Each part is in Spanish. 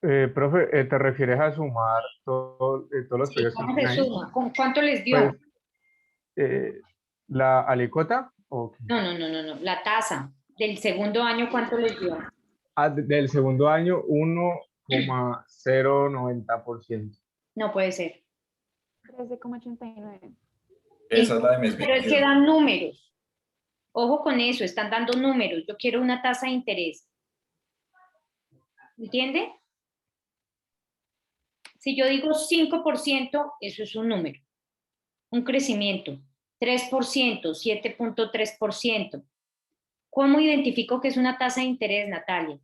Profe, ¿te refieres a sumar todos los Sí, periodos que ¿cómo tienen se ahí? suma? ¿Con cuánto les dio? Pues, la alicota, ok. No. La tasa del segundo año, ¿cuánto les dio? Del segundo año, 1,090%. No puede ser. 13,89. Esa es la de mes Pero es que 22. dan números. Ojo con eso, están dando números. Yo quiero una tasa de interés. ¿Entiende? Si yo digo 5%, eso es un número, un crecimiento. 3%, 7,3%. ¿Cómo identifico que es una tasa de interés, Natalia?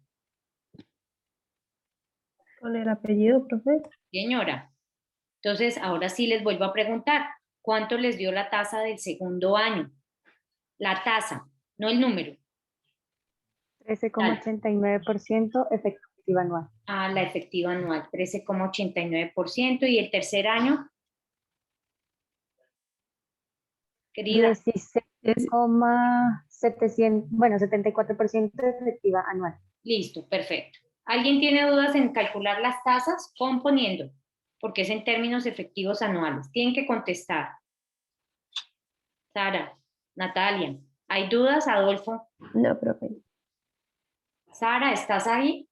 Con el apellido, profe. Señora. Entonces, ahora sí les vuelvo a preguntar, ¿cuánto les dio la tasa del segundo año? La tasa, no el número. Dale. 13,89% efectiva anual. Ah, la efectiva anual, 13,89%. ¿Y el tercer año? Querida, 16,700, bueno, 74% efectiva anual. listo, perfecto. ¿Alguien tiene dudas en calcular las tasas? Componiendo, porque es en términos efectivos anuales. Tienen que contestar. Sara, Natalia, ¿hay dudas, Adolfo? No, profe. Sara, ¿estás ahí?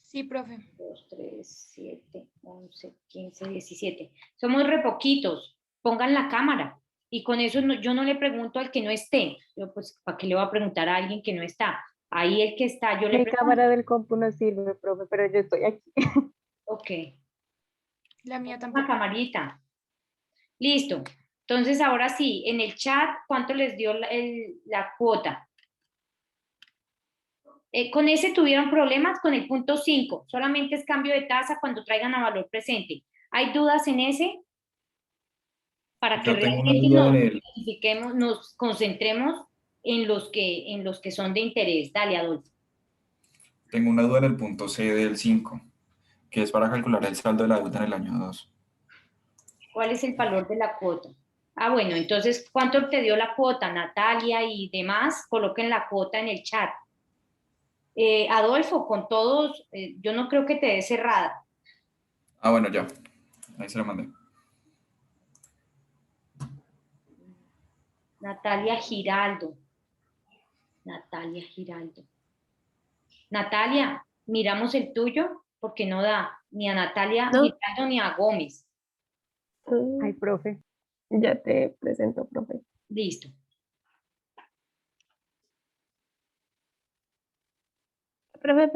Sí, profe. 2, 3, 7, 11, 15, 17. Somos re poquitos. Pongan la cámara. Y con eso yo no le pregunto al que no esté. Yo, pues, ¿para qué le voy a preguntar a alguien que no está? Ahí el que está, yo le Mi pregunto. cámara del compu no sirve, profe, pero yo estoy aquí. Ok, La mía una tampoco. camarita. Listo. Entonces, ahora sí, en el chat, ¿cuánto les dio la cuota? Con ese tuvieron problemas con el punto 5. Solamente es cambio de tasa cuando traigan a valor presente. ¿Hay dudas en ese? Para que Yo tengo una realmente duda nos en el, identifiquemos, nos concentremos en los que son de interés. Dale, Adolfo. tengo una duda en el punto C del 5, que es para calcular el saldo de la deuda en el año 2. ¿Cuál es el valor de la cuota? Ah, bueno, entonces, ¿cuánto te dio la cuota, Natalia y demás? Coloquen la cuota en el chat. Adolfo, con todos, yo no creo que te dé cerrada. Ah, bueno, ya. Ahí se lo mandé. Natalia Giraldo. Natalia Giraldo. Natalia, miramos el tuyo porque no da ni a Natalia No. Giraldo ni a Gómez. Ay, profe. Ya te presento, profe. Listo. Profe,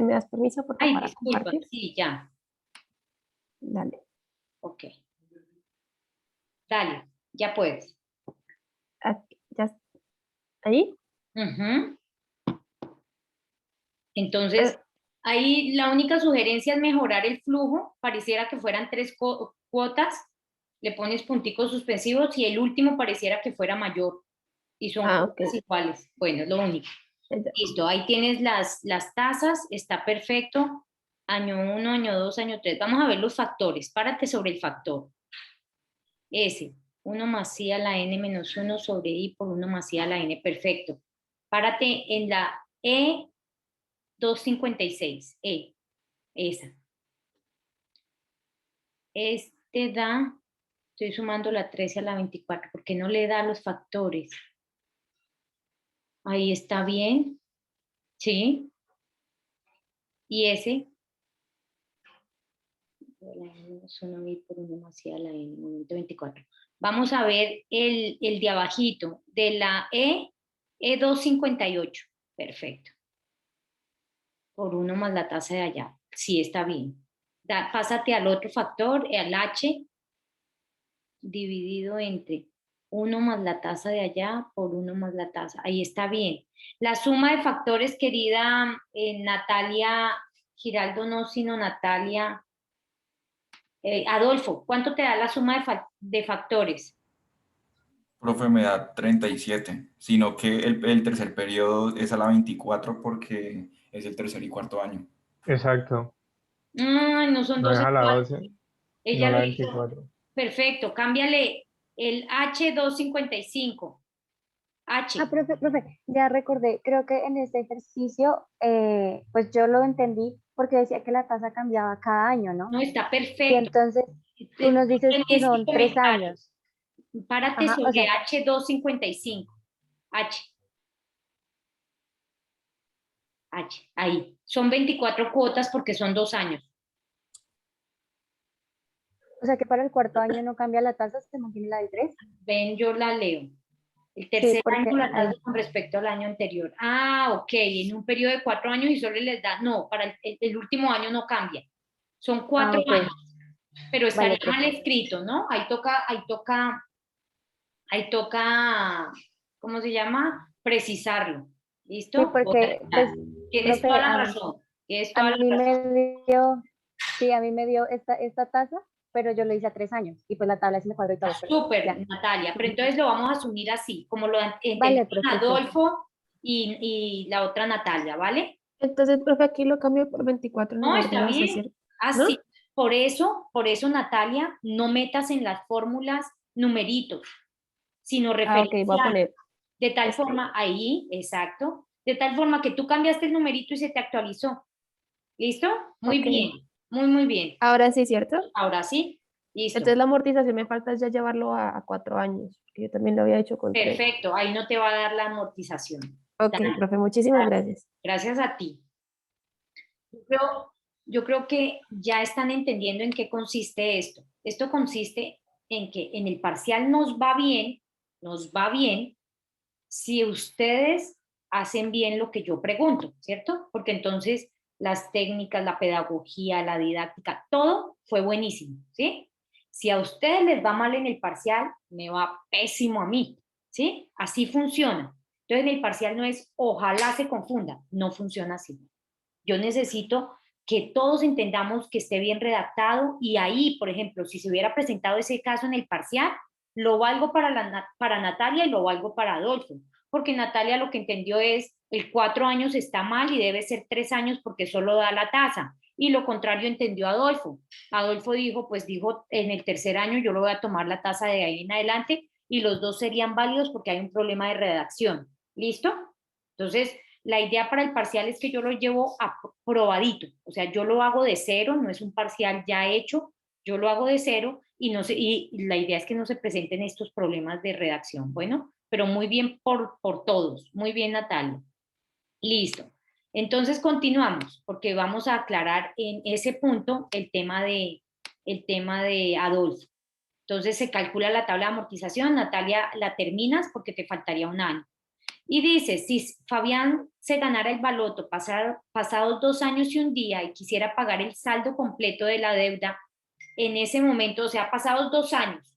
¿me das permiso por favor, Ay, para disculpa, compartir? sí, ya. Dale. Ok. Dale, ya puedes. Aquí, ya. ¿Ahí? Ujú. Entonces, Eh, ahí la única sugerencia es mejorar el flujo. Pareciera que fueran tres cuotas. Le pones punticos suspensivos y el último pareciera que fuera mayor. Y son ok. cuotas iguales. Bueno, es lo único. Ya. Listo, ahí tienes las tasas. Está perfecto. Año 1, año 2, año 3. Vamos a ver los factores. Párate sobre el factor. S, 1 más I a la N menos 1 sobre I por 1 más I a la N. Perfecto. Párate en la E 256. Esa. Este da, estoy sumando la 13 a la 24, porque no le da los factores. Ahí está bien. ¿Sí? Y ese, la N menos 1 I por 1 más I a la N, momento 24. Vamos a ver el de abajito, de la E258. Perfecto. Por 1 más la tasa de allá. Sí, está bien. Pásate al otro factor, al H, dividido entre 1 más la tasa de allá por 1 más la tasa. Ahí está bien. La suma de factores, querida Natalia Giraldo, no, sino Natalia. Adolfo, ¿cuánto te da la suma de factores? Profe, me da 37, sino que el tercer periodo es a la 24 porque es el tercer y cuarto año. Exacto. Ay, no son No 12 es a la iguales. 12, Ella no lo la hizo. 24. Perfecto, cámbiale el H255. H. Profe, ya recordé, creo que en este ejercicio, pues yo lo entendí porque decía que la tasa cambiaba cada año, ¿no? No, está Y perfecto. entonces tú nos dices que Tienes son 3 años. Párate Ajá, o sobre sea, H255. H, ahí. Son 24 cuotas porque son 2 años. que para el cuarto año no cambia la tasa, se mantiene la del 3. Ven, yo la leo. El Sí, tercer año porque la tasa con respecto al año anterior. Ah, ok, en un periodo de 4 años y solo les da, no, para el último año no cambia. Son 4 ok, años, pero vale, estaría mal profe. escrito, ¿no? Ahí toca, ¿cómo se llama? Precisarlo. Sí, ¿Listo? porque, pues, Tienes profe, toda la razón. Tienes a toda la mí razón. me dio, sí, a mí me dio esta tasa, pero yo lo hice a 3 años y pues la tabla se me cuadró y todo, pero Súper, ya. Natalia, pero entonces lo vamos a asumir así, como lo Vale, entendieron profe, sí. Adolfo y la otra Natalia, ¿vale? Entonces, profe, aquí lo cambio por 24 en No, lugar de está 12, bien. ¿cierto? ¿No? Así. Por eso, Natalia, no metas en las fórmulas numeritos, sino Ah, ok, voy a referencial. poner De tal este. forma, ahí, exacto, de tal forma que tú cambiaste el numerito y se te actualizó. ¿Listo? Muy Ok, bien, muy, muy bien. ahora sí, ¿cierto? Ahora sí, listo. Entonces la amortización me falta ya llevarlo a 4 años, que yo también lo había hecho con 3. Perfecto, ahí no te va a dar la amortización. Ok, Dale, profe, muchísimas gracias. gracias a ti. Yo creo que ya están entendiendo en qué consiste esto. Esto consiste en que en el parcial nos va bien si ustedes hacen bien lo que yo pregunto, ¿cierto? Porque entonces las técnicas, la pedagogía, la didáctica, todo fue buenísimo, ¿sí? Si a ustedes les va mal en el parcial, me va pésimo a mí, ¿sí? Así funciona. Entonces en el parcial no es ojalá se confunda, no funciona así. Yo necesito que todos entendamos que esté bien redactado y ahí, por ejemplo, si se hubiera presentado ese caso en el parcial, lo valgo para Natalia y lo valgo para Adolfo, porque Natalia lo que entendió es el 4 años está mal y debe ser 3 años porque solo da la tasa. Y lo contrario entendió Adolfo. Adolfo dijo, en el tercer año yo lo voy a tomar la tasa de ahí en adelante y los dos serían válidos porque hay un problema de redacción. ¿Listo? Entonces, la idea para el parcial es que yo lo llevo aprobadito, o sea, yo lo hago de cero, no es un parcial ya hecho, yo lo hago de cero y la idea es que no se presenten estos problemas de redacción. Bueno, pero muy bien por todos, muy bien Natalia. Listo. Entonces continuamos, porque vamos a aclarar en ese punto el tema de Adolfo. Entonces se calcula la tabla de amortización, Natalia la terminas porque te faltaría un año. Y dice, si Fabián se ganara el baloto pasados 2 años y un día y quisiera pagar el saldo completo de la deuda en ese momento, o sea, pasados 2 años,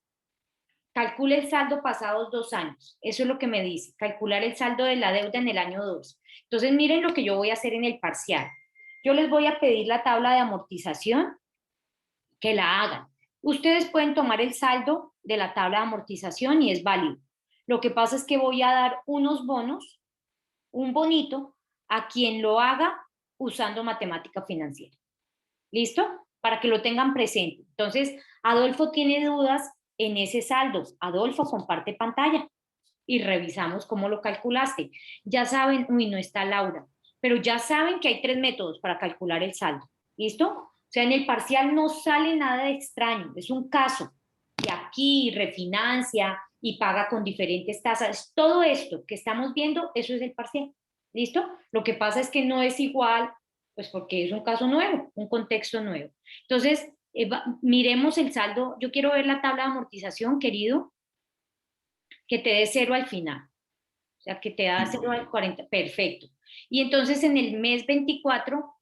calcule el saldo pasados 2 años. Eso es lo que me dice, calcular el saldo de la deuda en el año 2. Entonces, miren lo que yo voy a hacer en el parcial. Yo les voy a pedir la tabla de amortización, que la hagan. Ustedes pueden tomar el saldo de la tabla de amortización y es válido. Lo que pasa es que voy a dar unos bonos, un bonito, a quien lo haga usando matemática financiera. ¿Listo? Para que lo tengan presente. Entonces, Adolfo tiene dudas en ese saldo. Adolfo, comparte pantalla y revisamos cómo lo calculaste. Ya saben, uy, no está Laura, pero ya saben que hay 3 métodos para calcular el saldo. ¿Listo? O sea, en el parcial no sale nada de extraño, es un caso. Y aquí refinancia y paga con diferentes tasas. Todo esto que estamos viendo, eso es el parcial. ¿Listo? Lo que pasa es que no es igual, pues porque es un caso nuevo, un contexto nuevo. Entonces, miremos el saldo. Yo quiero ver la tabla de amortización, querido, que te dé 0 al final. O sea, que te da 0 al 40. Perfecto. Y entonces en el mes 24,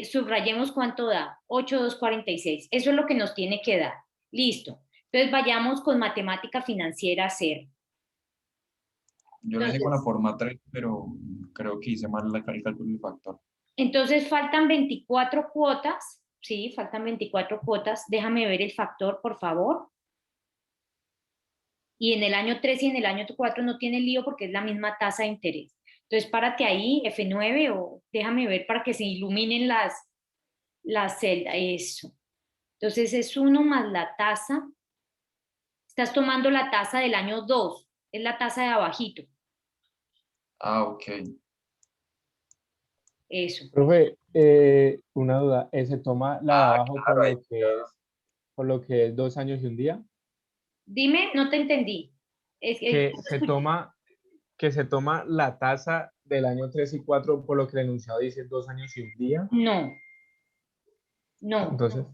subrayemos cuánto da. 8,246. Eso es lo que nos tiene que dar. Listo. Entonces vayamos con matemática financiera a hacer. Yo lo hice con la forma 3, pero creo que hice mal el cálculo del factor. Entonces faltan 24 cuotas. Sí, faltan 24 cuotas. Déjame ver el factor, por favor. Y en el año 3 y en el año 4 no tiene lío porque es la misma tasa de interés. Entonces, párate ahí, F9, o déjame ver para que se iluminen las celdas. Eso. Entonces, es 1 más la tasa. Estás tomando la tasa del año 2, es la tasa de abajito. Ah, ok. Eso. Profe, una duda, ¿se toma la de Ah, abajo claro, ahí por lo que es 2 años y un día? Dime, no te entendí. Que se toma, que se toma la tasa del año 3 y 4 por lo que el enunciado dice 2 años y un día. No, no. Entonces,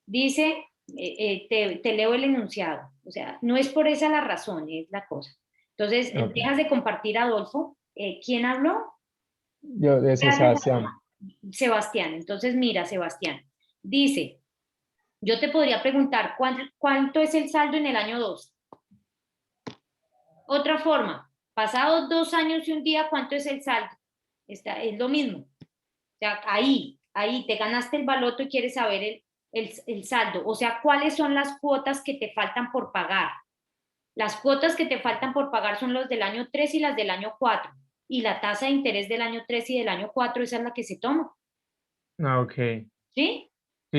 Dice, te leo el enunciado. O sea, no es por esa la razón, es la cosa. Entonces, ok. dejas de compartir, Adolfo. ¿Quién habló? Yo, de ese Gracias, Sebastián. Sebastián. Entonces, mira, Sebastián. Dice, yo te podría preguntar, ¿cuánto es el saldo en el año 2? Otra forma, pasados 2 años y un día, ¿cuánto es el saldo? Es lo mismo. O sea, ahí te ganaste el baloto y quieres saber el saldo. O sea, ¿cuáles son las cuotas que te faltan por pagar? Las cuotas que te faltan por pagar son los del año 3 y las del año 4. Y la tasa de interés del año 3 y del año 4, esa es la que se toma. Ah, ok. Sí, ¿Sí?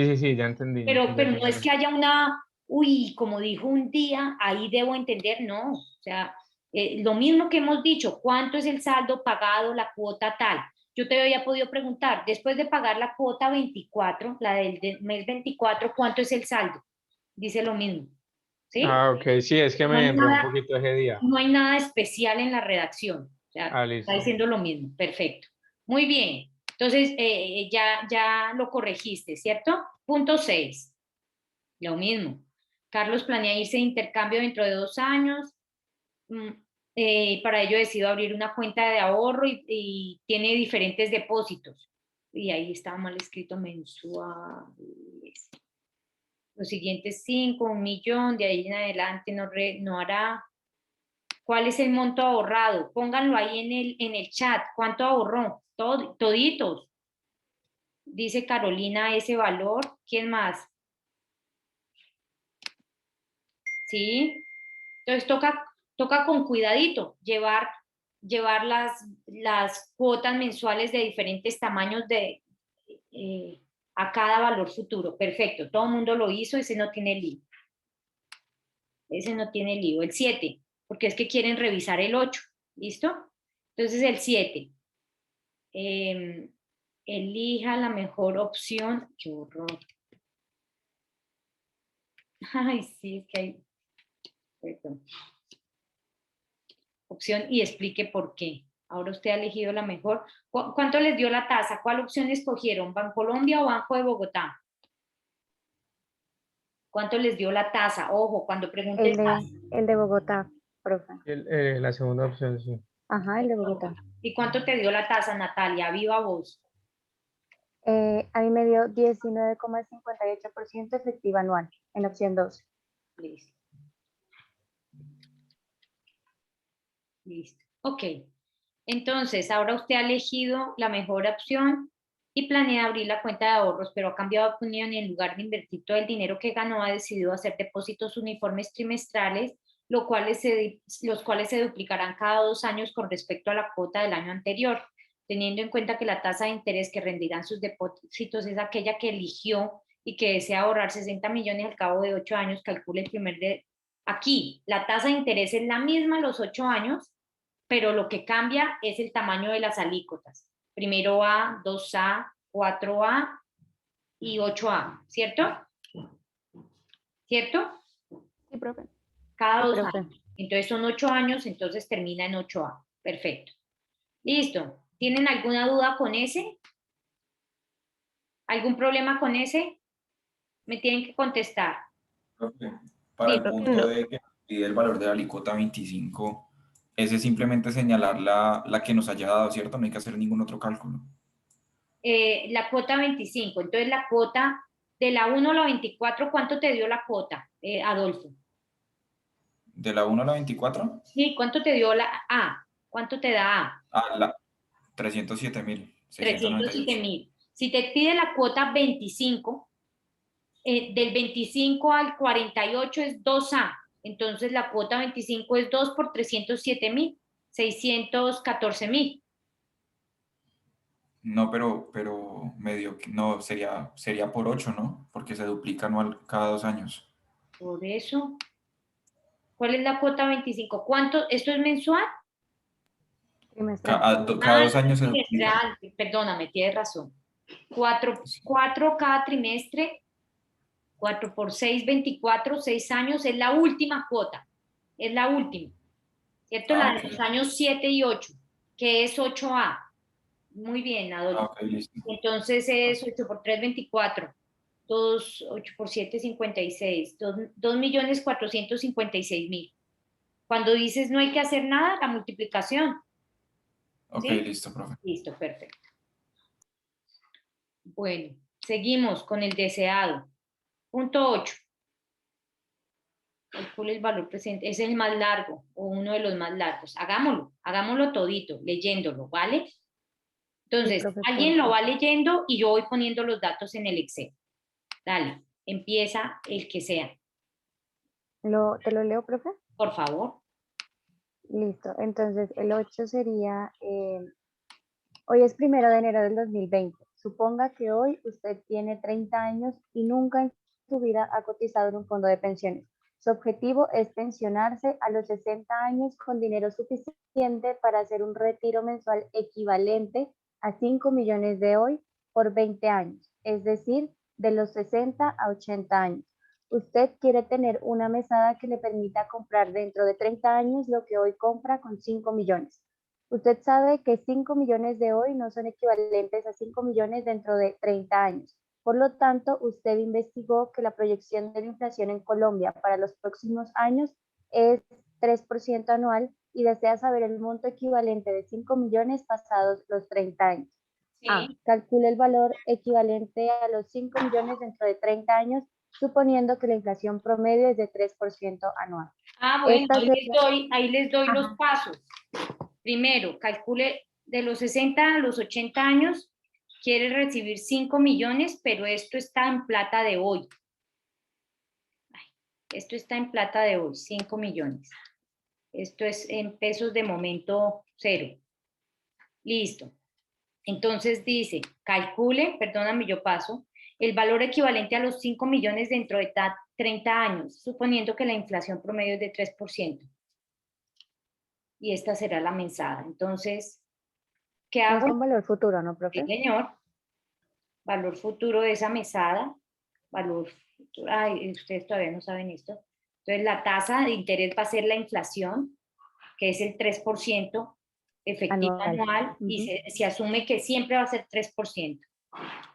sí, sí, ya entendí, Pero ya no es entendí. que haya una, uy, como dijo un día, ahí debo entender, no. O sea, lo mismo que hemos dicho, ¿cuánto es el saldo pagado, la cuota tal? Yo te había podido preguntar, después de pagar la cuota 24, la del mes 24, ¿cuánto es el saldo? Dice lo mismo, ¿sí? Ah, ok, sí, es que No me hay enredó un nada, poquito ese día. no hay nada especial en la redacción. O sea, Ah, está listo. diciendo lo mismo. Perfecto. Muy bien. Entonces, ya lo corregiste, ¿cierto? Punto 6. Lo mismo. Carlos planea irse de intercambio dentro de 2 años. Mm, para ello decido abrir una cuenta de ahorro y tiene diferentes depósitos. Y ahí estaba mal escrito mensuales. Los siguientes 5, 1 millón, de ahí en adelante no hará. ¿Cuál es el monto ahorrado? Pónganlo ahí en el chat. ¿Cuánto ahorró? Toditos. Dice Carolina ese valor. ¿Quién más? ¿Sí? Entonces toca con cuidadito llevar las cuotas mensuales de diferentes tamaños eh, a cada valor futuro. Perfecto. Todo el mundo lo hizo. Ese no tiene lío. Ese no tiene lío. El 7, porque es que quieren revisar el 8. ¿Listo? Entonces el 7. Elija la mejor opción. Qué horror. Ay, sí, es que hay. Perdón. Opción y explique por qué. Ahora usted ha elegido la mejor. ¿Cuánto les dio la tasa? ¿Cuál opción escogieron? ¿Bancolombia o Banco de Bogotá? ¿Cuánto les dio la tasa? Ojo, cuando pregunte El de Bogotá, profe. La segunda opción, sí. Ajá, el de Bogotá. ¿Y cuánto te dio la tasa, Natalia? Viva voz. A mí me dio 19,58% efectiva anual en la opción 2. Listo. Listo. Ok. Entonces, ahora usted ha elegido la mejor opción y planea abrir la cuenta de ahorros, pero ha cambiado de opinión y en lugar de invertir todo el dinero que ganó, ha decidido hacer depósitos uniformes trimestrales, los cuales se duplicarán cada 2 años con respecto a la cuota del año anterior, teniendo en cuenta que la tasa de interés que rendirán sus depósitos es aquella que eligió y que desea ahorrar 60 millones al cabo de 8 años, calcule el primer de. Aquí, la tasa de interés es la misma a los 8 años, pero lo que cambia es el tamaño de las alícuotas. Primero A, 2A, 4A y 8A, ¿cierto? ¿Cierto? Sí, profe. Cada Sí, 2 años. profe. Entonces son 8 años, entonces termina en 8A. Perfecto. Listo. ¿Tienen alguna duda con ese? ¿Algún problema con ese? Me tienen que contestar. Profe, para Dime. el Creo que punto no. de que pide el valor de la alícuota 25, ese es simplemente señalar la que nos haya dado, ¿cierto? No hay que hacer ningún otro cálculo. La cuota 25. Entonces la cuota de la 1 a la 24, ¿cuánto te dio la cuota, Adolfo? ¿De la 1 a la 24? Sí, ¿cuánto te dio la A? ¿Cuánto te da A? Ah, la 307.698. 307.000. Si te pide la cuota 25, del 25 al 48 es 2A. Entonces la cuota 25 es 2 por 307.000, 614.000. No, pero medio, no, sería por 8, ¿no? Porque se duplica anual cada 2 años. Por eso, ¿cuál es la cuota 25? ¿Cuánto? ¿Esto es mensual? Trimestral. Cada 2 años se duplica. Trimestral, perdóname, tienes razón. 4 cada trimestre, 4 por 6, 24, 6 años, es la última cuota, es la última, ¿cierto? La de Ok. los años 7 y 8, que es 8A. Muy bien, Adolfo. Ok, listo. Entonces es 8 por 3, 24. 8 por 7, 56. 2.456.000. Cuando dices no hay que hacer nada, la multiplicación. Ok, ¿Sí? listo, profe. Listo, perfecto. Bueno, seguimos con el deseado. Punto 8. Calcule el valor presente. Es el más largo o uno de los más largos. Hagámoslo todito, leyéndolo, ¿vale? Entonces, profe, alguien lo porfa. va leyendo y yo voy poniendo los datos en el Excel. Dale, empieza el que sea, ¿Te lo leo, profe? por favor. Listo. Entonces, el 8 sería, hoy es 1 de enero del 2020. Suponga que hoy usted tiene 30 años y nunca en su vida ha cotizado en un fondo de pensiones. Su objetivo es pensionarse a los 60 años con dinero suficiente para hacer un retiro mensual equivalente a 5 millones de hoy por 20 años, es decir, de los 60 a 80 años. Usted quiere tener una mesada que le permita comprar dentro de 30 años lo que hoy compra con 5 millones. Usted sabe que 5 millones de hoy no son equivalentes a 5 millones dentro de 30 años. Por lo tanto, usted investigó que la proyección de la inflación en Colombia para los próximos años es 3% anual y desea saber el monto equivalente de 5 millones pasados los 30 años. A. Sí. Calcule el valor equivalente a los 5 millones dentro de 30 años, suponiendo que la inflación promedio es de 3% anual. Bueno, Esta ahí les doy los Ajá. pasos. Primero, calcule de los 60 a los 80 años, quiere recibir 5 millones, pero esto está en plata de hoy. Esto está en plata de hoy, 5 millones. Esto es en pesos de momento cero. Listo. Entonces dice, calcule, perdóname, yo paso, el valor equivalente a los 5 millones dentro de 30 años, suponiendo que la inflación promedio es de 3%. Y esta será la mesada. Entonces, ¿qué Es hago? con valor futuro, ¿no, Sí, profe? señor. Valor futuro de esa mesada. Valor futuro. Ay, ustedes todavía no saben esto. Entonces, la tasa de interés va a ser la inflación, que es el 3% efectiva anual, y se asume que siempre va a ser 3%.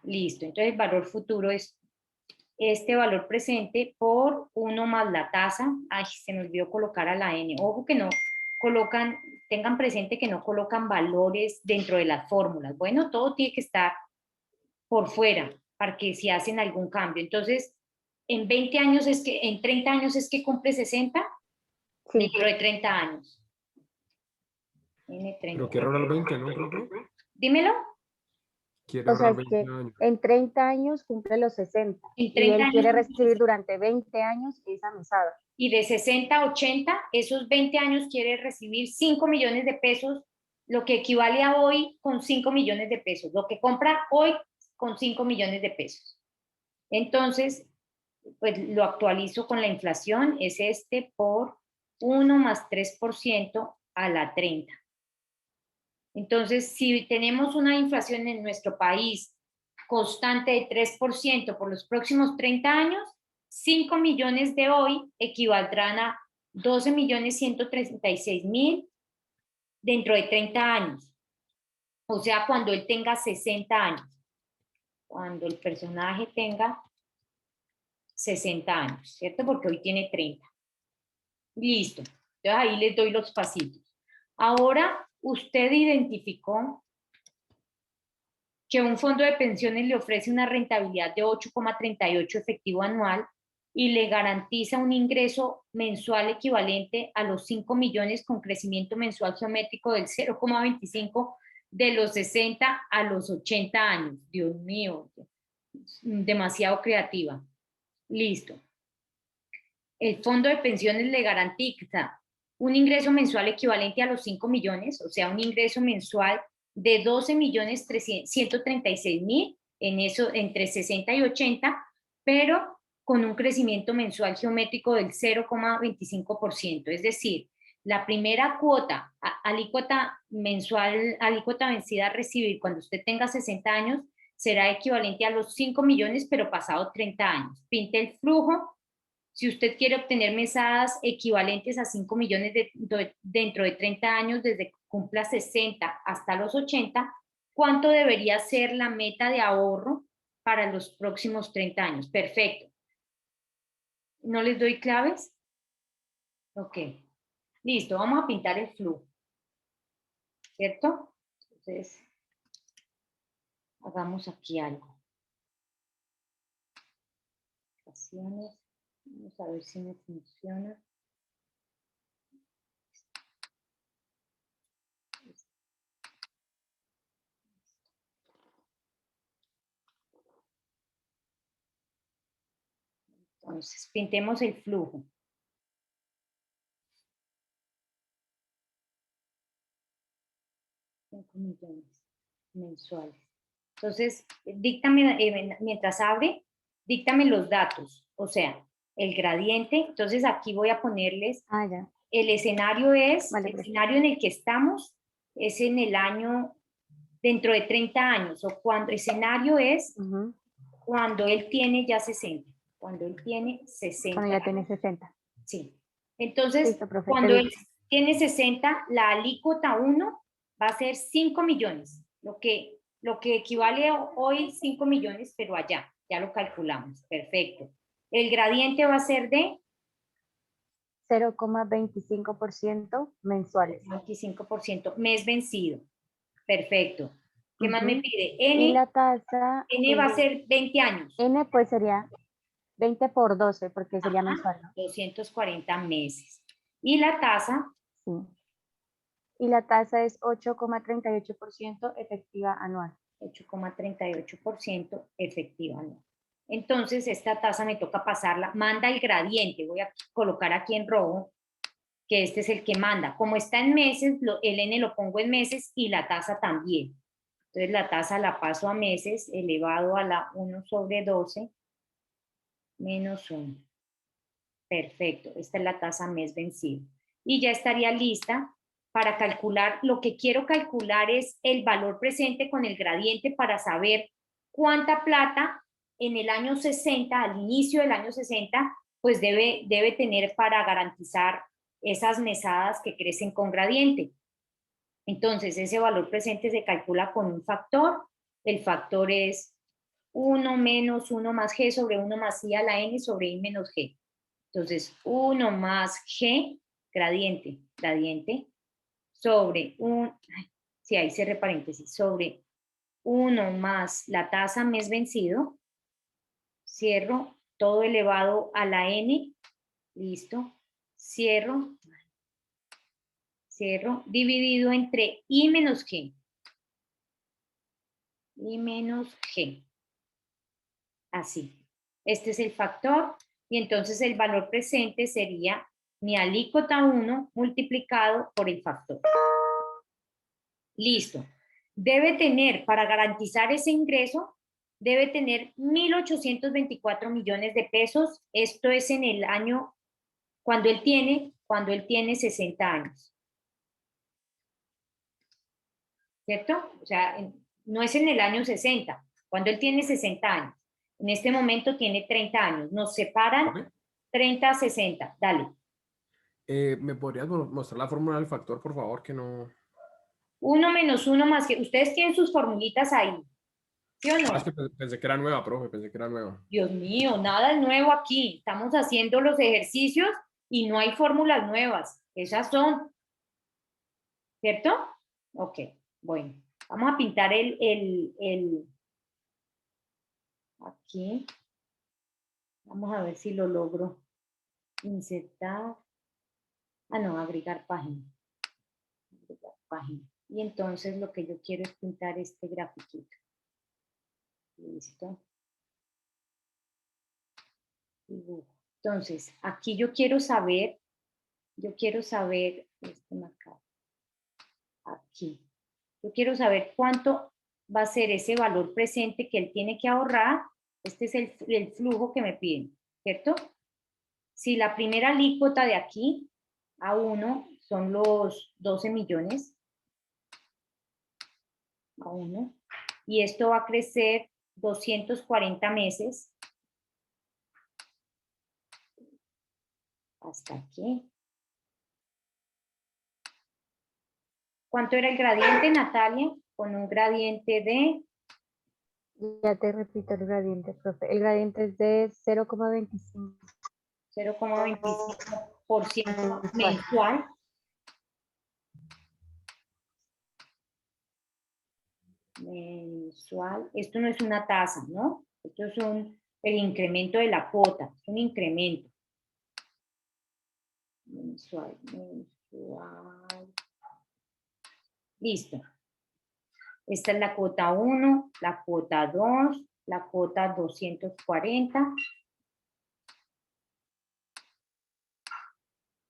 Listo. Entonces, el valor futuro es este valor presente por 1 más la tasa. Ay, se me olvidó colocar a la N. Ojo que no colocan, tengan presente que no colocan valores dentro de las fórmulas. Bueno, todo tiene que estar por fuera para que si hacen algún cambio. Entonces, en 30 años es que cumple 60, Sí. dentro de 30 años. N30. Pero quiere ahorrar 20, ¿no, profe? Dímelo. Quiere O sea, ahorrar es 20 que años. en 30 años cumple los 60 En y 30 él años quiere cumple recibir durante 20 años esa mesada. y de 60 a 80, esos 20 años quiere recibir 5 millones de pesos, lo que equivale a hoy con 5 millones de pesos, lo que compra hoy con 5 millones de pesos. Entonces, pues lo actualizo con la inflación, es este por 1 más 3% a la 30. Entonces, si tenemos una inflación en nuestro país constante de 3% por los próximos 30 años, 5 millones de hoy equivaldrán a 12.136.000 dentro de 30 años. O sea, cuando él tenga 60 años. Cuando el personaje tenga 60 años, ¿cierto? Porque hoy tiene 30. Listo. Entonces ahí les doy los pasitos. Ahora usted identificó que un fondo de pensiones le ofrece una rentabilidad de 8,38 efectivo anual y le garantiza un ingreso mensual equivalente a los 5 millones con crecimiento mensual geométrico del 0,25 de los 60 a los 80 años. Dios mío, demasiado creativa. Listo. El fondo de pensiones le garantiza un ingreso mensual equivalente a los 5 millones, o sea, un ingreso mensual de 12.136.000 en eso entre 60 y 80, pero con un crecimiento mensual geométrico del 0,25%. Es decir, La primera cuota, alícuota mensual, alícuota vencida a recibir cuando usted tenga 60 años, será equivalente a los 5 millones, pero pasado 30 años. Pinte el flujo. Si usted quiere obtener mesadas equivalentes a 5 millones dentro de 30 años, desde que cumpla 60 hasta los 80, ¿cuánto debería ser la meta de ahorro para los próximos 30 años? Perfecto. ¿No les doy claves? Ok. Listo, vamos a pintar el flujo. ¿Cierto? Entonces, hagamos aquí algo. Vamos a ver si me funciona. Entonces, pintemos el flujo. $5 millones mensuales. Entonces, díctame, mientras abre, díctame los datos. O sea, el gradiente. Entonces, aquí voy a ponerles. Ya. El escenario es, Vale, el escenario en el que estamos es en el año, dentro de 30 años, o cuando, escenario es cuando él tiene ya 60, cuando él tiene 60. Cuando ya tiene 60. Sí. Entonces, Listo, profe, cuando te él tiene 60, la alícuota 1 va a ser 5 millones, lo que equivale hoy 5 millones, pero allá, ya lo calculamos, perfecto. El gradiente va a ser de 0,25% mensuales. 25%, mes vencido, perfecto. ¿Qué más me pide? N, Y la tasa... N va a ser 20 años. N pues sería 20 por 12, porque sería mensual, ¿no? 240 meses. Y la tasa, Sí. Y la tasa es 8,38% efectiva anual. 8,38% efectiva anual. Entonces, esta tasa me toca pasarla, manda el gradiente, voy a colocar aquí en rojo, que este es el que manda. Como está en meses, el N lo pongo en meses y la tasa también. Entonces, la tasa la paso a meses elevado a la 1 sobre 12 menos 1. Perfecto, esta es la tasa mes vencido. Y ya estaría lista para calcular. Lo que quiero calcular es el valor presente con el gradiente para saber cuánta plata en el año 60, al inicio del año 60, pues debe tener para garantizar esas mesadas que crecen con gradiente. Entonces, ese valor presente se calcula con un factor. El factor es 1 menos 1 más G sobre 1 más I a la N sobre I menos G. Entonces, 1 más G, gradiente, sobre sí, ahí cierre paréntesis, sobre 1 más la tasa mes vencido, cierro, todo elevado a la N, listo, cierro, dividido entre I menos G. I menos G. Así. Este es el factor. Y entonces el valor presente sería mi alícuota 1 multiplicado por el factor. Listo. Debe tener, para garantizar ese ingreso, debe tener 1.824 millones de pesos. Esto es en el año, cuando él tiene 60 años. ¿Cierto? O sea, no es en el año 60, cuando él tiene 60 años. En este momento tiene 30 años. Nos separan 30 a 60. Dale. ¿Me podrías mostrar la fórmula del factor, por favor? Que no... 1 menos 1 más que... Ustedes tienen sus formulitas ahí. ¿Sí o no? Es que pensé que era nueva, profe, pensé que era nueva. Dios mío, nada es nuevo aquí. Estamos haciendo los ejercicios y no hay fórmulas nuevas. Esas son. ¿Cierto? Ok, bueno. Vamos a pintar aquí. Vamos a ver si lo logro insertar. No, agregar página. Agregar página. Y entonces lo que yo quiero es pintar este grafiquito. Listo. Dibujo. Entonces, aquí yo quiero saber este marcador. Aquí. Yo quiero saber cuánto va a ser ese valor presente que él tiene que ahorrar. Este es el flujo que me piden, ¿cierto? Si la primera alícuota de aquí a 1 son los 12 millones a 1. Y esto va a crecer 240 meses hasta aquí. ¿Cuánto era el gradiente, Natalia? Con un gradiente de Ya te repito el gradiente, profe. El gradiente es de 0,25 0,25% mensual. Mensual. Esto no es una tasa, ¿no? Esto es el incremento de la cuota. Es un incremento. Mensual. Listo. Esta es la cuota 1, la cuota 2, la cuota 240.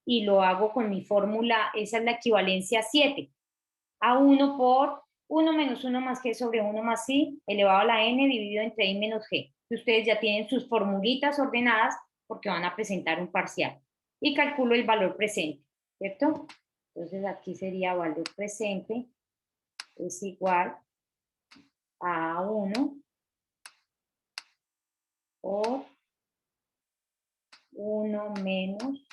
Y lo hago con mi fórmula, esa es la equivalencia 7. A 1 por 1 menos 1 más g sobre 1 más i elevado a la n dividido entre i menos g. Ustedes ya tienen sus formulitas ordenadas porque van a presentar un parcial. Y calculo el valor presente, ¿cierto? Entonces aquí sería valor presente es igual a 1 por 1 menos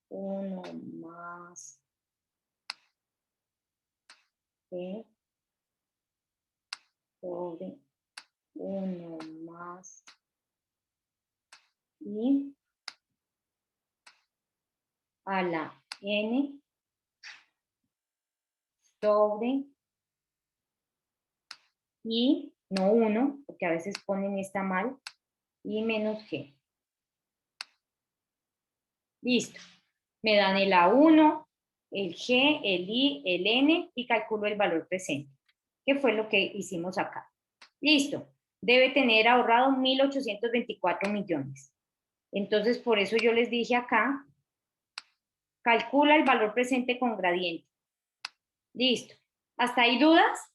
1 más g sobre 1 más i a la n sobre i, no 1, porque a veces ponen esta mal, i menos g. Listo. Me dan el A1, el G, el I, el N y calculo el valor presente, que fue lo que hicimos acá. Listo. Debe tener ahorrado 1.824 millones. Entonces, por eso yo les dije acá, calcula el valor presente con gradiente. Listo. ¿Hasta ahí dudas?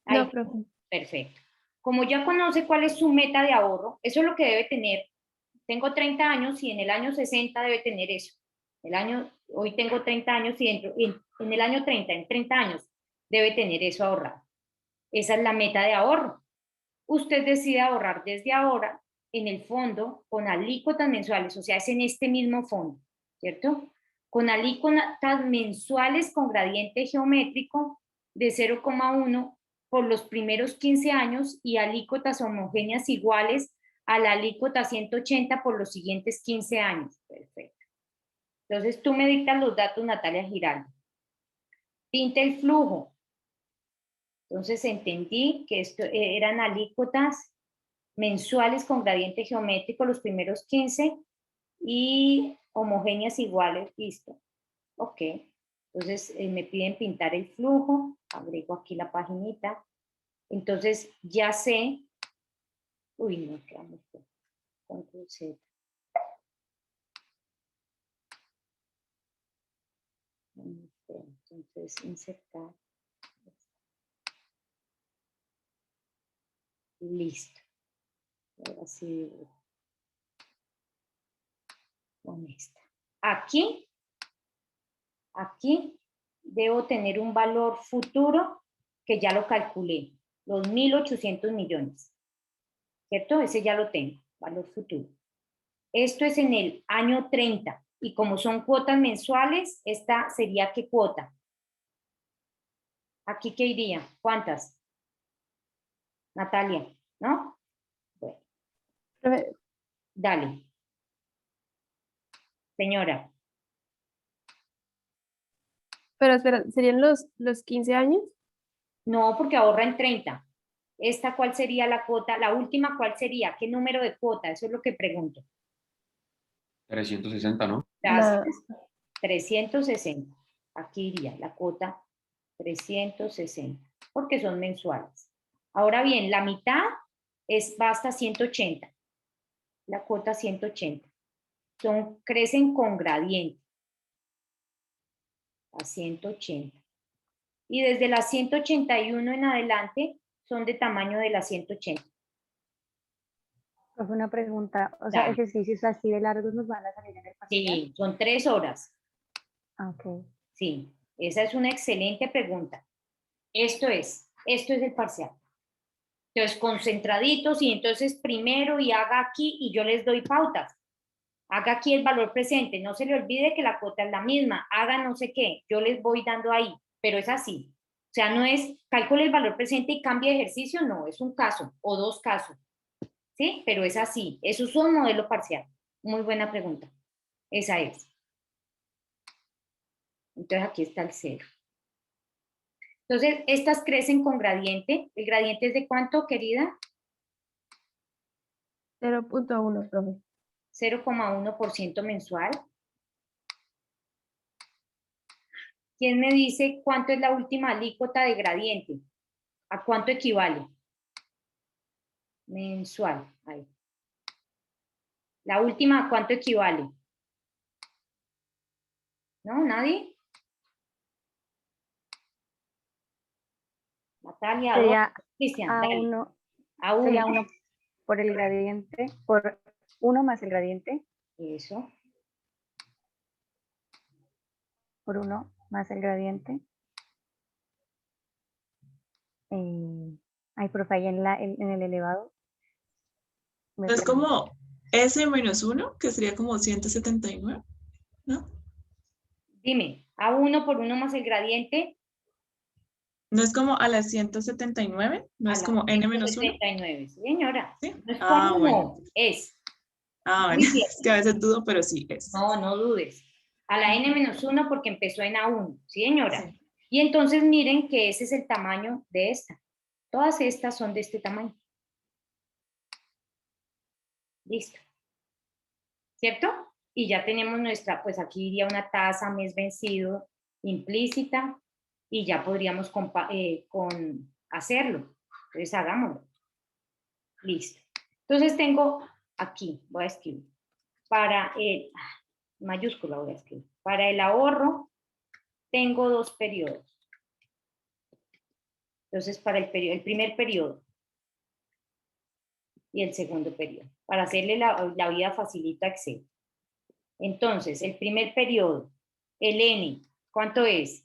Ahí. No, profe. Perfecto. Como ya conoce cuál es su meta de ahorro, eso es lo que debe tener. Tengo 30 años y en el año 60 debe tener eso. Hoy tengo 30 años y en el año 30, en 30 años, debe tener eso ahorrado. Esa es la meta de ahorro. Usted decide ahorrar desde ahora en el fondo con alícuotas mensuales, o sea, es en este mismo fondo, ¿cierto? Con alícuotas mensuales con gradiente geométrico de 0,1 por los primeros 15 años y alícuotas homogéneas iguales a la alícuota 180 por los siguientes 15 años. Perfecto. Entonces tú me dictas los datos, Natalia Giraldo. Pinta el flujo. Entonces entendí que esto eran alícuotas mensuales con gradiente geométrico los primeros 15 y homogéneas iguales. Listo. Ok. Entonces me piden pintar el flujo. Agrego aquí la paginita. Entonces ya sé. Uy, no, quedamos. Control Z. Entonces, insertar. Listo. Ahora sí. Con esta. Aquí debo tener un valor futuro que ya lo calculé. Los 1.800 millones. ¿Cierto? Ese ya lo tengo. Valor futuro. Esto es en el año 30. Y como son cuotas mensuales, esta sería ¿qué cuota? ¿Aquí qué iría? ¿Cuántas? Natalia, ¿no? Bueno. Profe, Dale. Señora. pero espera, ¿serían los 15 años? No, porque ahorra en 30. ¿Esta cuál sería la cuota? La última, ¿cuál sería? ¿Qué número de cuota? Eso es lo que pregunto. 360, ¿no? Gracias. 360. Aquí iría la cuota 360, porque son mensuales. Ahora bien, la mitad va hasta 180. La cuota 180. Crecen con gradiente. A 180. Y desde la 181 en adelante son de tamaño de la 180. Profe, una pregunta, o sea, Dale. ejercicios así de largos nos van a salir en el parcial. Sí, son 3 horas. Ah, ok. Sí, esa es una excelente pregunta. Esto es el parcial. Entonces, concentraditos y entonces primero y haga aquí y yo les doy pautas. Haga aquí el valor presente, no se le olvide que la cuota es la misma, haga no sé qué, yo les voy dando ahí, pero es así. O sea, no es calcule el valor presente y cambie de ejercicio, no, es un caso o 2 casos. ¿Sí? Pero es así, eso es un modelo parcial. Muy buena pregunta. Esa es. Entonces aquí está el 0. Entonces, estas crecen con gradiente. ¿El gradiente es de cuánto, querida? 0.1, profe. 0,1% mensual. ¿Quién me dice cuánto es la última alícuota de gradiente? ¿A cuánto equivale? Mensual. Ahí. La última, ¿a cuánto equivale? ¿No? ¿Nadie? Natalia, Sería Cristian, dale. A1, A 1. sería 1 por el gradiente, por 1 más el gradiente, Eso. por 1 más el gradiente. Ay, profe, ahí en el elevado. me Es perdí. como S-1, que sería como 179, ¿no? Dime, A1 por 1 más el gradiente. ¿No es como a las 179? ¿No A es la como N-1? 179. Sí, señora. ¿Sí? No es Ah, como bueno. no, es. Ah, bueno. Muy bien. Es que a veces dudo, pero sí es. No, no dudes. A la N-1 porque empezó en A1. Sí, señora. Sí. Y entonces miren que ese es el tamaño de esta. Todas estas son de este tamaño. Listo. ¿Cierto? Y ya tenemos nuestra, pues aquí iría una tasa mes vencido implícita y ya podríamos hacerlo. Entonces hagámoslo. Listo. Entonces tengo aquí, voy a escribir, para el, mayúscula voy a escribir, para el ahorro tengo 2 periodos. Entonces para el primer periodo y el segundo periodo, para hacerle la vida facilita a Excel. Entonces, el primer periodo, el N, ¿cuánto es?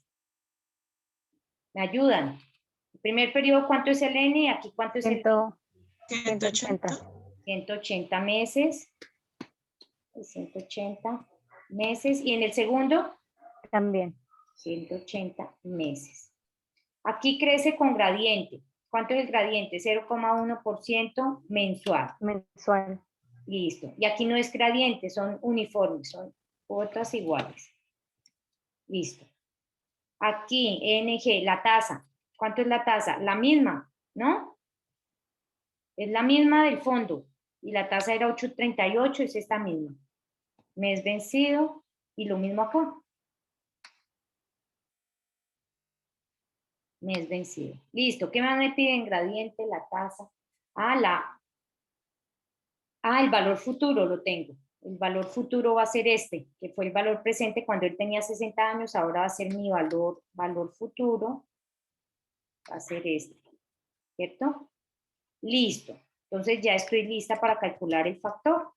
¿Me ayudan? El primer periodo, ¿cuánto es el N? Aquí, ¿cuánto es el 180. 180 meses. 180 meses. ¿Y en el segundo? También. 180 meses. Aquí crece con gradiente. ¿Cuánto es el gradiente? 0,1% mensual. Mensual. Listo. Y aquí no es gradiente, son uniformes, son cuotas iguales. Listo. Aquí, NG, la tasa. ¿Cuánto es la tasa? La misma, ¿no? Es la misma del fondo. Y la tasa era 8.38, es esta misma. Mes vencido y lo mismo acá. Mes vencido. Listo. ¿Qué más me piden? Gradiente, la tasa. El valor futuro lo tengo. El valor futuro va a ser este, que fue el valor presente cuando él tenía 60 años, ahora va a ser mi valor futuro, va a ser este, ¿cierto? Listo. Entonces ya estoy lista para calcular el factor.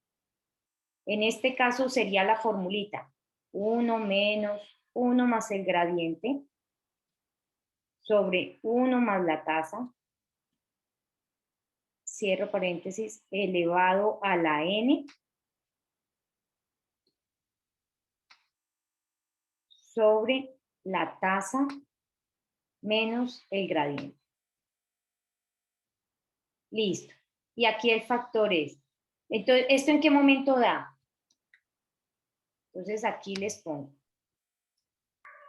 En este caso sería la formulita. 1 menos 1 más el gradiente sobre 1 más la tasa, cierro paréntesis, elevado a la n sobre la tasa menos el gradiente. Listo. Y aquí el factor es. Entonces, ¿esto en qué momento da? Entonces aquí les pongo.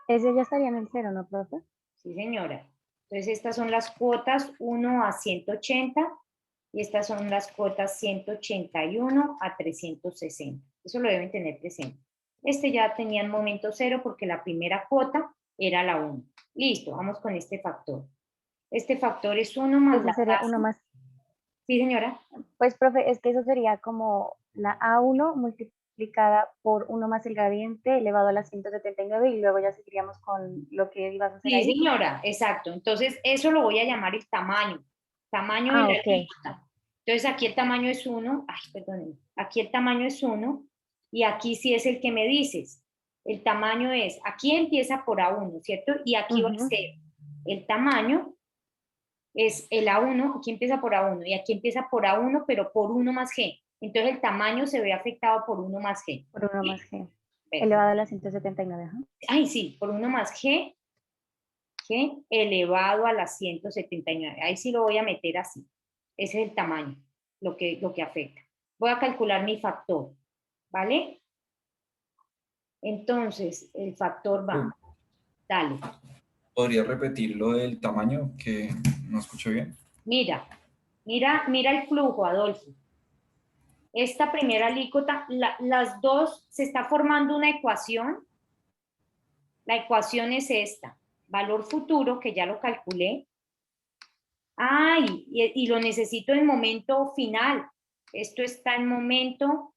Ese ya estaría en el 0, ¿no, profe? Sí, señora. Entonces estas son las cuotas 1 a 180 y estas son las cuotas 181 a 360. Eso lo deben tener presente. Este ya tenía el momento 0 porque la primera cuota era la 1. Listo, vamos con este factor. Este factor es 1 más Ese la sería tasa. 1 más. Sí, señora. Pues, profe, es que eso sería como la A1 multiplicada por 1 más el gradiente elevado a la 179 y luego ya seguiríamos con lo que ibas a hacer Sí, ahí. señora, exacto. Entonces, eso lo voy a llamar el tamaño. Tamaño de la Ok. alícuota. Entonces aquí el tamaño es 1, ay, perdónenme, aquí el tamaño es 1 y aquí sí es el que me dices. El tamaño es, aquí empieza por A1, ¿cierto? Y aquí va a Ujú. ser el tamaño, es el A1, aquí empieza por A1 y aquí empieza por A1, pero por 1 más G. Entonces el tamaño se ve afectado por 1 más G. Por 1 más G. Perfecto. Elevado a la 179. Ajá. Ay, sí, por 1 más G elevado a la 179. Ahí sí lo voy a meter así. Ese es el tamaño, lo que afecta. Voy a calcular mi factor, ¿vale? Entonces, el factor va. Dale. ¿Podría repetir lo del tamaño que no escuché bien? Mira el flujo, Adolfo. Esta primera alícuota, las dos, se está formando una ecuación. La ecuación es esta. Valor futuro, que ya lo calculé. Ay, y lo necesito en momento final. Esto está en momento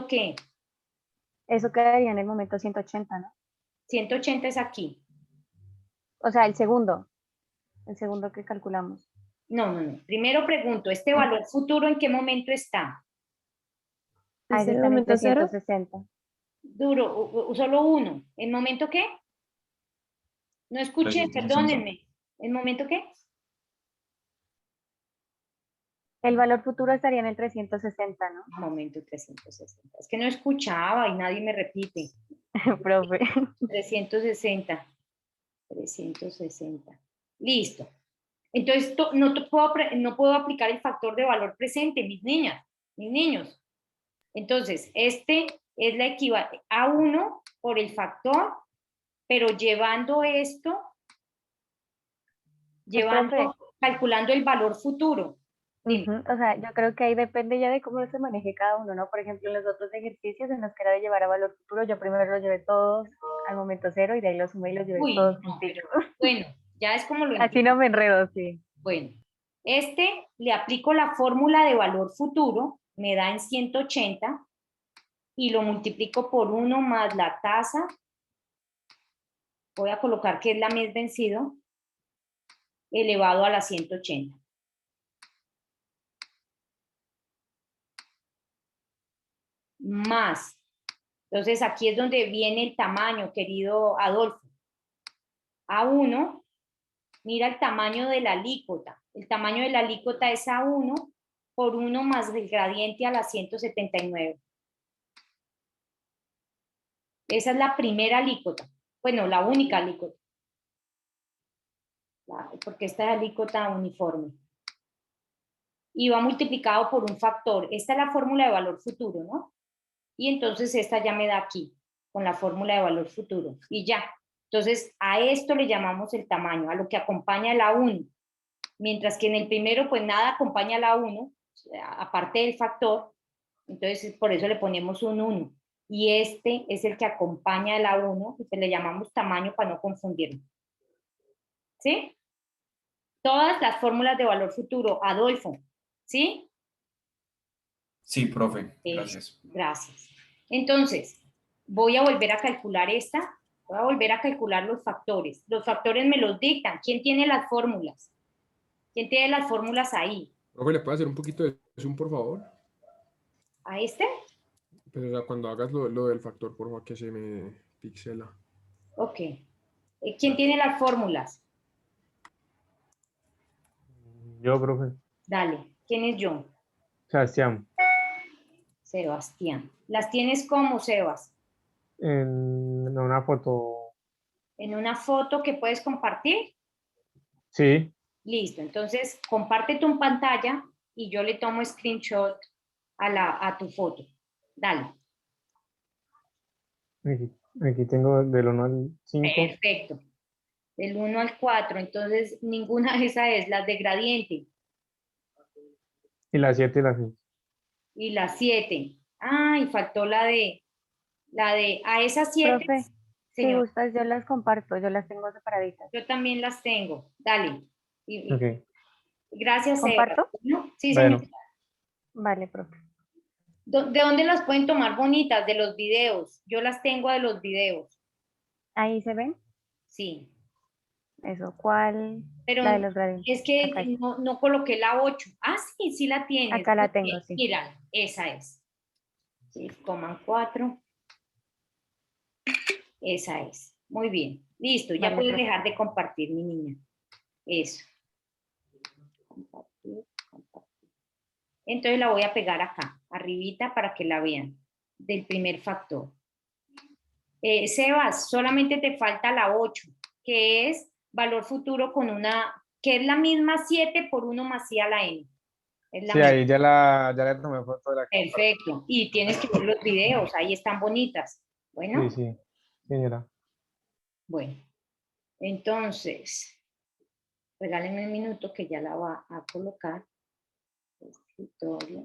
¿qué? Eso quedaría en el momento 180, ¿no? 180 es aquí. O sea, el segundo que calculamos. No. Primero pregunto, ¿este valor futuro en qué momento está? Ah, ¿Es ese el está en el momento cero? 360. Duro, solo uno. ¿En momento qué? No escuché, 360. perdónenme. ¿En momento qué? El valor futuro estaría en el 360, ¿no? Momento 360. Es que no escuchaba y nadie me repite. Profe. 360. Listo. Entonces, no puedo aplicar el factor de valor presente, mis niñas, mis niños. Entonces, este es la equivalente a 1 por el factor, pero llevando esto, profe. calculando el valor futuro. Dime. O sea, yo creo que ahí depende ya de cómo se maneje cada uno, ¿no? Por ejemplo, en los otros ejercicios en los que era de llevar a valor futuro, yo primero los llevé todos al momento cero y de ahí los sumé y los llevé Uy, todos no, juntitos. bueno, ya es como lo Así entiendo. no me enredo, sí. Bueno, le aplico la fórmula de valor futuro, me da en 180 y lo multiplico por 1 más la tasa. Voy a colocar que es la mes vencido elevado a la 180. Más. Entonces aquí es donde viene el tamaño, querido Adolfo. A1, mira el tamaño de la alícuota. El tamaño de la alícuota es A1 por 1 más el gradiente a la 179. Esa es la primera alícuota. Bueno, la única alícuota. Porque esta es alícuota uniforme. Y va multiplicado por un factor. Esta es la fórmula de valor futuro, ¿no? Y entonces esta ya me da aquí, con la fórmula de valor futuro. Y ya. Entonces, a esto le llamamos el tamaño, a lo que acompaña la 1. Mientras que en el primero, pues nada acompaña a la 1, aparte del factor. Entonces, por eso le ponemos un 1. Y este es el que acompaña a la 1, y pues le llamamos tamaño para no confundirlo. ¿Sí? Todas las fórmulas de valor futuro, Adolfo. ¿Sí? Sí, profe, gracias. Gracias. Entonces, voy a volver a calcular esta. Voy a volver a calcular los factores. Los factores me los dictan. ¿Quién tiene las fórmulas? ¿Quién tiene las fórmulas ahí? Profe, ¿le puede hacer un poquito de zoom, por favor? ¿A este? Pues, o sea, cuando hagas lo del factor, por favor, que se me pixela. Ok. ¿Quién tiene las fórmulas? Yo, profe. Dale. ¿Quién es yo? Sebastián. Sebastián. ¿Las tienes cómo, Sebas? En una foto. ¿En una foto que puedes compartir? Sí. Listo. Entonces, comparte tu pantalla y yo le tomo screenshot a tu foto. Dale. Aquí tengo del 1 al 5. Perfecto. Del 1 al 4. Entonces, ninguna de esas es las de gradiente. Y la 7 y la 6. Y la 7. Ah, y faltó a esas 7. Profe, si Señor, gustas, yo las comparto, yo las tengo separaditas. yo también las tengo. Dale. Ok. Gracias, Eva. ¿Comparto? ¿No? Sí, Bueno. señor. Vale, profe. ¿De dónde las pueden tomar bonitas? De los videos. Yo las tengo de los videos. Ahí se ven. Sí. Eso, ¿cuál? Pero La de los gradientes. es que Acá, no coloqué la 8. Ah, sí, sí la tienes. acá la Muy tengo, bien, sí. mira, esa es. 6,4. Esa es. Muy bien. Listo, ya Vale, puedes profe. dejar de compartir, mi niña. Eso. Compartir, compartir. Entonces la voy a pegar acá, arribita, para que la vean, del primer factor. Sebas, solamente te falta la 8, que es valor futuro con una, que es la misma 7 por 1 más i a la n. Es la Sí, misma. ahí ya le tomé foto de la cámara. Perfecto. Y tienes que ver los videos, ahí están bonitas. Bueno, Sí, sí, señora. bueno. Entonces, regálenme un minuto que ya la va a colocar. Escritorio.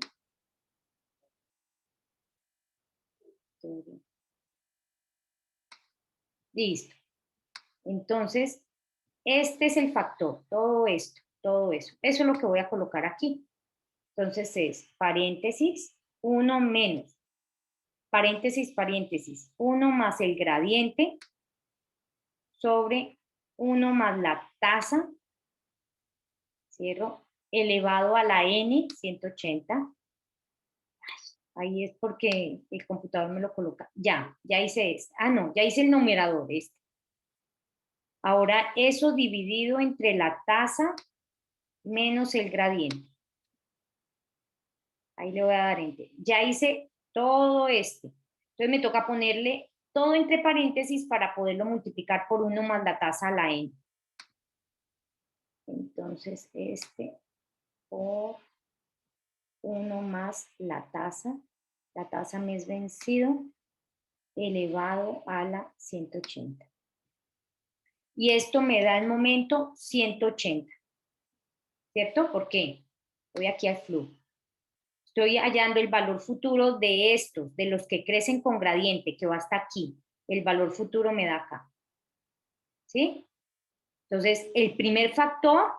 Listo. Entonces, este es el factor, todo esto, todo eso. Eso es lo que voy a colocar aquí. Entonces es paréntesis, 1 menos, paréntesis, paréntesis, 1 más el gradiente sobre 1 más la tasa, cierro, elevado a la n, 180. Ahí es porque el computador me lo coloca. Ya hice este. Ah, no, ya hice el numerador este. Ahora eso dividido entre la tasa menos el gradiente. Ahí le voy a dar enter. Ya hice todo esto. Entonces me toca ponerle todo entre paréntesis para poderlo multiplicar por 1 más la tasa a la n. Entonces este por 1 más la tasa me es vencido, elevado a la 180. Y esto me da el momento 180. ¿Cierto? ¿Por qué? Voy aquí al flujo. Estoy hallando el valor futuro de estos, de los que crecen con gradiente, que va hasta aquí. El valor futuro me da acá. ¿Sí? Entonces, el primer factor,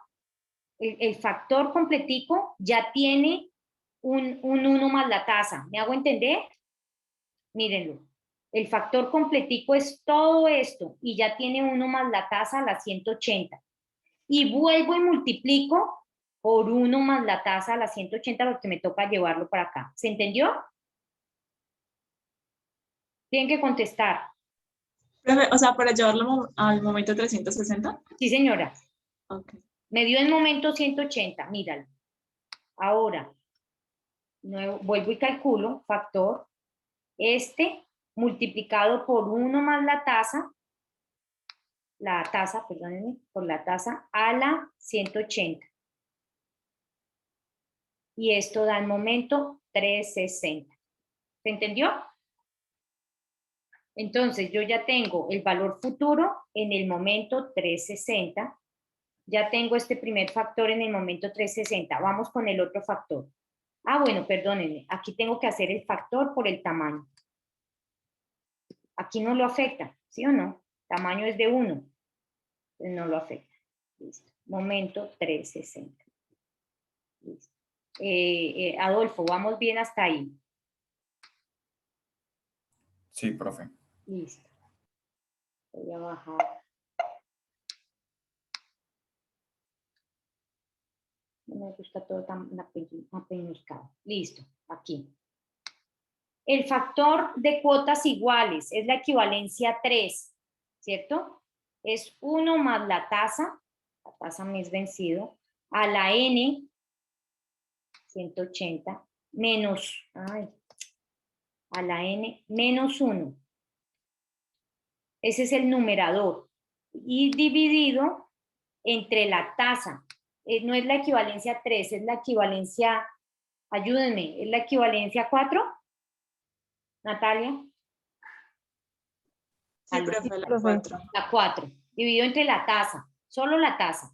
el factor completico, ya tiene un 1 más la tasa. ¿Me hago entender? Mírenlo. El factor completico es todo esto y ya tiene 1 más la tasa a la 180. Y vuelvo y multiplico por 1 más la tasa a la 180 porque me toca llevarlo para acá. ¿Se entendió? Tienen que contestar. Profe, o sea, para llevarlo al momento 360. Sí, señora. Ok. Me dio el momento 180, míralo. Ahora, vuelvo y calculo factor. Este multiplicado por 1 más la tasa, perdónenme, por la tasa a la 180. Y esto da el momento 360. ¿Se entendió? Entonces, yo ya tengo el valor futuro en el momento 360. Ya tengo este primer factor en el momento 360. Vamos con el otro factor. Ah, bueno, perdónenme. Aquí tengo que hacer el factor por el tamaño. Aquí no lo afecta, ¿sí o no? Tamaño es de 1. No lo afecta. Listo. Momento 360. Listo. Adolfo, ¿vamos bien hasta ahí? Sí, profe. Listo. Voy a bajar. No me gusta todo tan apeñuscado. Listo, aquí. El factor de cuotas iguales es la equivalencia 3, ¿cierto? Es 1 más la tasa me es vencido, a la n, 180, menos, a la n, menos 1. Ese es el numerador. Y dividido entre la tasa. No es la equivalencia 3, es la equivalencia, ayúdenme, ¿es la equivalencia 4? Natalia. Sí, profe, la Profe. 4. La 4, dividido entre la tasa, solo la tasa.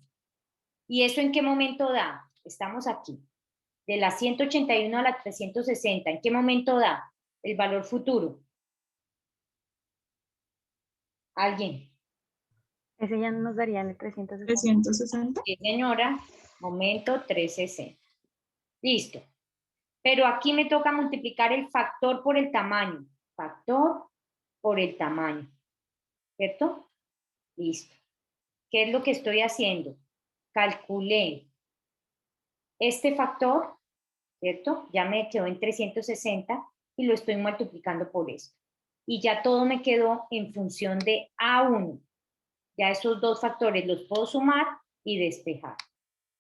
¿Y eso en qué momento da? Estamos aquí. De la 181 a la 360, ¿en qué momento da el valor futuro? ¿Alguien? Ese ya nos daría en el 360. 360. Sí, señora. Momento 360. Listo. Pero aquí me toca multiplicar el factor por el tamaño. Factor por el tamaño. ¿Cierto? Listo. ¿Qué es lo que estoy haciendo? Calculé este factor, ¿cierto? Ya me quedó en 360 y lo estoy multiplicando por esto. Y ya todo me quedó en función de A1. Ya esos dos factores los puedo sumar y despejar.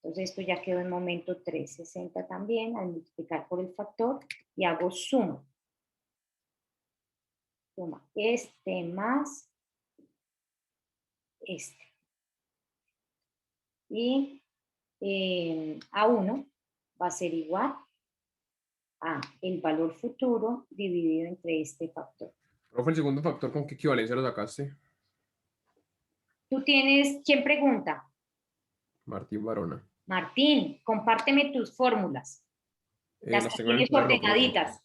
Entonces esto ya quedó en momento 360 también, al multiplicar por el factor, y hago suma. Suma este más este. Y A1 va a ser igual a el valor futuro dividido entre este factor. Profe, el segundo factor, ¿con qué equivalencia lo sacaste? Tú tienes, ¿quién pregunta? Martín Barona. Martín, compárteme tus fórmulas. Las Las que tengo en el tienes cuaderno, profe. ordenaditas.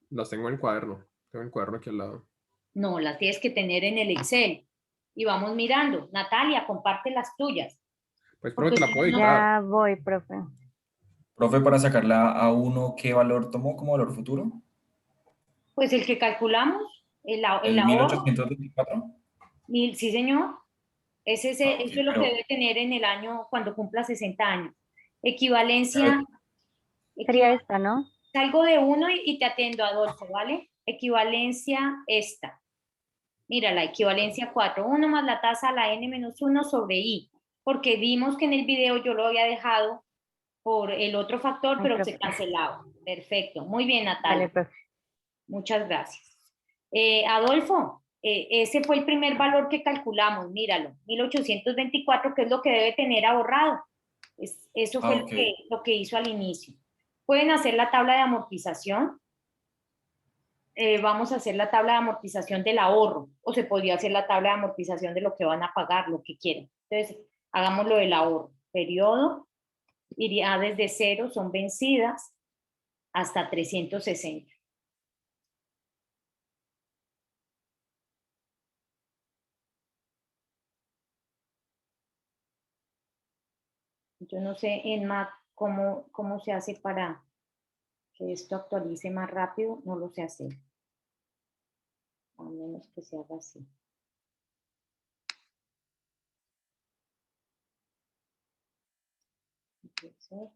Las tengo en el cuaderno. Tengo el cuaderno aquí al lado. No, las tienes que tener en el Excel. Y vamos mirando. Natalia, comparte las tuyas. Pues, Porque profe, te la si puedo no, dictar. Ya voy, profe. Profe, para sacarla a uno, ¿qué valor tomó como valor futuro? pues el que calculamos, el ¿El ahorro, 1824? sí señor, eso Ok, es lo que pero debe tener en el año cuando cumpla 60 años. Equivalencia, Sería esta, ¿no? salgo de uno y te atiendo, Adolfo, ¿vale? Equivalencia esta. Mira, la equivalencia 4, 1 más la tasa a la n-1 sobre i, porque vimos que en el video yo lo había dejado por el otro factor, Ay, pero profe. se cancelaba. Perfecto, muy bien, Natalia. Vale, profe. Muchas gracias. Adolfo, ese fue el primer valor que calculamos, míralo, 1824, que es lo que debe tener ahorrado. Eso fue ok. lo que hizo al inicio. Pueden hacer la tabla de amortización. Vamos a hacer la tabla de amortización del ahorro, o se podría hacer la tabla de amortización de lo que van a pagar, lo que quieran. Entonces, hagamos lo del ahorro. Periodo, iría desde 0, son vencidas, hasta 360. Yo no sé en Mac cómo se hace para que esto actualice más rápido, no lo sé hacer. A menos que se haga así. Entonces,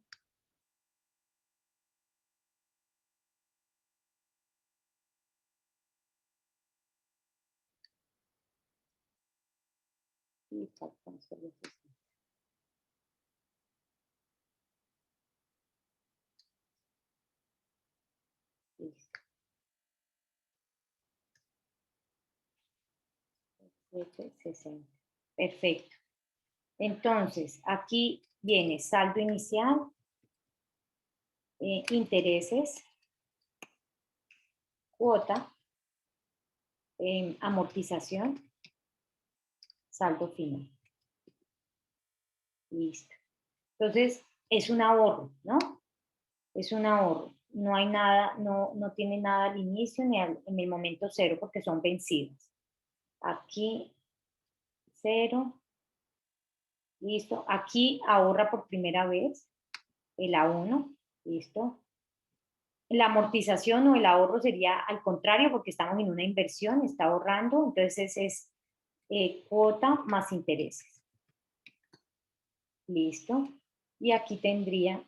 y faltan solo 60. Listo. 60. Perfecto. Entonces, aquí viene saldo inicial, intereses, cuota, amortización, saldo final. Listo. Entonces, es un ahorro, ¿no? Es un ahorro. No hay nada, no tiene nada al inicio ni en el momento cero porque son vencidas. Aquí, 0. Listo. Aquí ahorra por primera vez el A1. Listo. La amortización o el ahorro sería al contrario porque estamos en una inversión, está ahorrando. Entonces es cuota más intereses. Listo. Y aquí tendría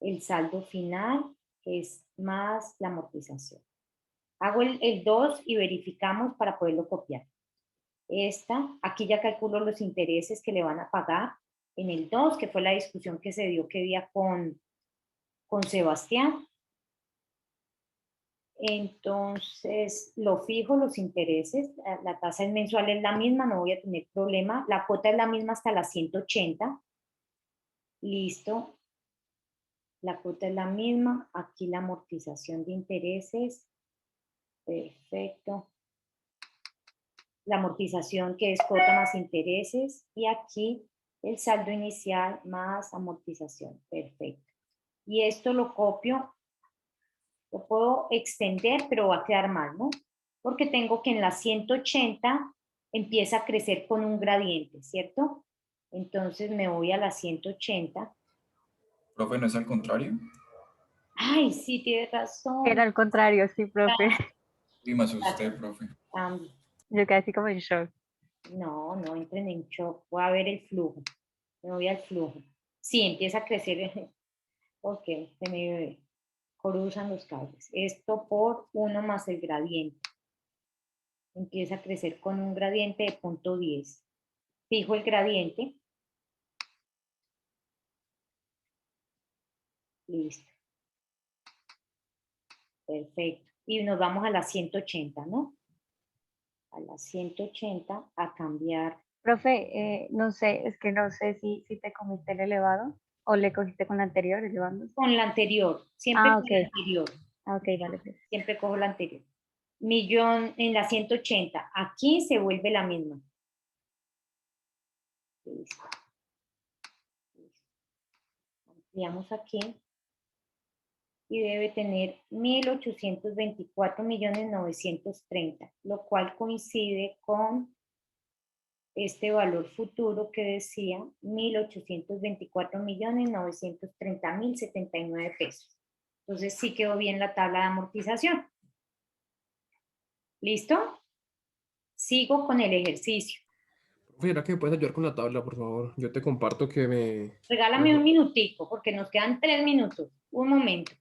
el saldo final, que es más la amortización. Hago el 2 y verificamos para poderlo copiar. Aquí ya calculo los intereses que le van a pagar en el 2, que fue la discusión que se dio que día con Sebastián. Entonces, lo fijo, los intereses, la tasa mensual es la misma, no voy a tener problema. La cuota es la misma hasta las 180. Listo. La cuota es la misma. Aquí la amortización de intereses. Perfecto. La amortización que es cuota más intereses. Y aquí el saldo inicial más amortización. Perfecto. Y esto lo copio. Lo puedo extender, pero va a quedar mal, ¿no? Porque tengo que en la 180 empieza a crecer con un gradiente, ¿cierto? Entonces me voy a la 180. Profe, ¿no es al contrario? Ay, sí, tienes razón. Era al contrario, sí, profe. Y me asusté, profe. Cambio. Yo quedé así como en shock. No, no entren en shock. Voy a ver el flujo. Me voy al flujo. Sí, empieza a crecer. Ok, se me cruzan los cables. Esto por 1 más el gradiente. Empieza a crecer con un gradiente de 0.10. Fijo el gradiente. Listo. Perfecto. Y nos vamos a las 180, ¿no? A las 180 a cambiar. Profe, no sé, es que no sé si te comiste el elevado o le cogiste con la anterior, elevando. Con la anterior. Siempre Ah, con la ok. anterior. Ah, ok, vale. Pues. Siempre cojo la anterior. Millón en la 180. Aquí se vuelve la misma. Listo. Ampliamos aquí. Y debe tener 1.824.930.000, lo cual coincide con este valor futuro que decía 1.824.930.079 pesos. Entonces sí quedó bien la tabla de amortización. ¿Listo? Sigo con el ejercicio. Profe, ¿será que me puedes ayudar con la tabla, por favor? Yo te comparto que me... Regálame un minutico porque nos quedan 3 minutos. Un momento.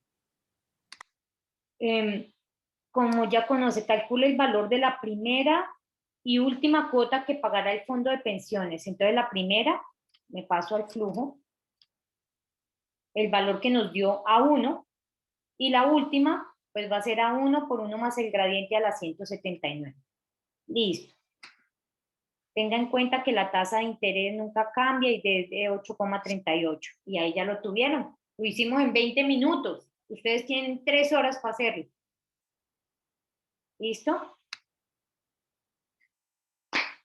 Como ya conoce, calcule el valor de la primera y última cuota que pagará el fondo de pensiones. Entonces la primera, me paso al flujo, el valor que nos dio a 1, y la última, pues va a ser a 1 por 1 más el gradiente a la 179. Listo. Tenga en cuenta que la tasa de interés nunca cambia y desde 8,38. Y ahí ya lo tuvieron. Lo hicimos en 20 minutos. Ustedes tienen 3 horas para hacerlo. ¿Listo?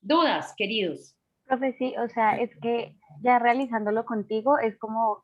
¿Dudas, queridos? Profe, sí, o sea, es que ya realizándolo contigo es como